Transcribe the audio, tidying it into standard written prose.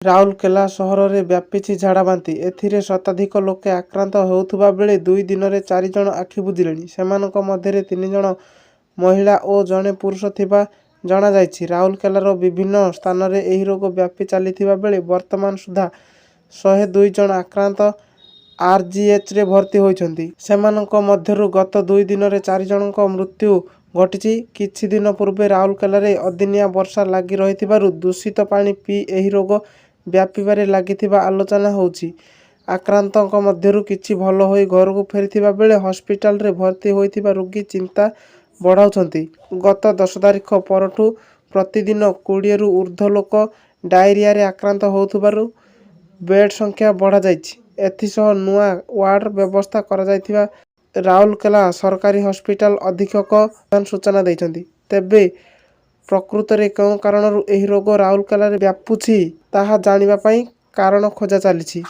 ରାଉରକେଲା ସହରରେ ବ୍ୟାପିଛି ଝାଡ଼ାବାନ୍ତି। ଏଥିରେ ଶତାଧିକ ଲୋକେ ଆକ୍ରାନ୍ତ ହେଉଥିବା ବେଳେ 2 ଦିନରେ 4 ଜଣ ଆଖି ବୁଜିଲେଣି। ସେମାନଙ୍କ ମଧ୍ୟରେ 3 ଜଣ ମହିଳା ଓ ଜଣେ ପୁରୁଷ ଥିବା ଜଣାଯାଇଛି। ରାଉରକେଲାର ବିଭିନ୍ନ ସ୍ଥାନରେ ଏହି ରୋଗ ବ୍ୟାପି ଚାଲିଥିବା ବେଳେ ବର୍ତ୍ତମାନ ସୁଦ୍ଧା 102 ଜଣ ଆକ୍ରାନ୍ତ ଆର୍ଜିଏଚ୍ରେ ଭର୍ତ୍ତି ହୋଇଛନ୍ତି। ସେମାନଙ୍କ ମଧ୍ୟରୁ ଗତ 2 ଦିନରେ 4 ଜଣଙ୍କ ମୃତ୍ୟୁ ଘଟିଛି। କିଛି ଦିନ ପୂର୍ବେ ରାଉରକେଲାରେ ଅଦିନିଆ ବର୍ଷା ଲାଗି ରହିଥିବାରୁ ଦୂଷିତ ପାଣି ପିଇ ଏହି ରୋଗ ବ୍ୟାପିବାରେ ଲାଗିଥିବା ଆଲୋଚନା ହେଉଛି। ଆକ୍ରାନ୍ତଙ୍କ ମଧ୍ୟରୁ କିଛି ଭଲ ହୋଇ ଘରକୁ ଫେରିଥିବା ବେଳେ ହସ୍ପିଟାଲରେ ଭର୍ତ୍ତି ହୋଇଥିବା ରୋଗୀ ଚିନ୍ତା ବଢ଼ାଉଛନ୍ତି। ଗତ 10 ତାରିଖ ପରଠୁ ପ୍ରତିଦିନ 20ରୁ ଉର୍ଦ୍ଧ୍ୱ ଲୋକ ଡାଇରିଆରେ ଆକ୍ରାନ୍ତ ହେଉଥିବାରୁ ବେଡ୍ ସଂଖ୍ୟା ବଢ଼ାଯାଇଛି। ଏଥିସହ ନୂଆ ୱାର୍ଡର ବ୍ୟବସ୍ଥା କରାଯାଇଥିବା ରାଉରକେଲା ସରକାରୀ ହସ୍ପିଟାଲ ଅଧୀକ୍ଷକ ସୂଚନା ଦେଇଛନ୍ତି। ତେବେ ପ୍ରକୃତରେ କେଉଁ କାରଣରୁ ଏହି ରୋଗ ରାଉରକେଲାରେ ବ୍ୟାପୁଛି ତାହା ଜାଣିବା ପାଇଁ କାରଣ ଖୋଜା ଚାଲିଛି।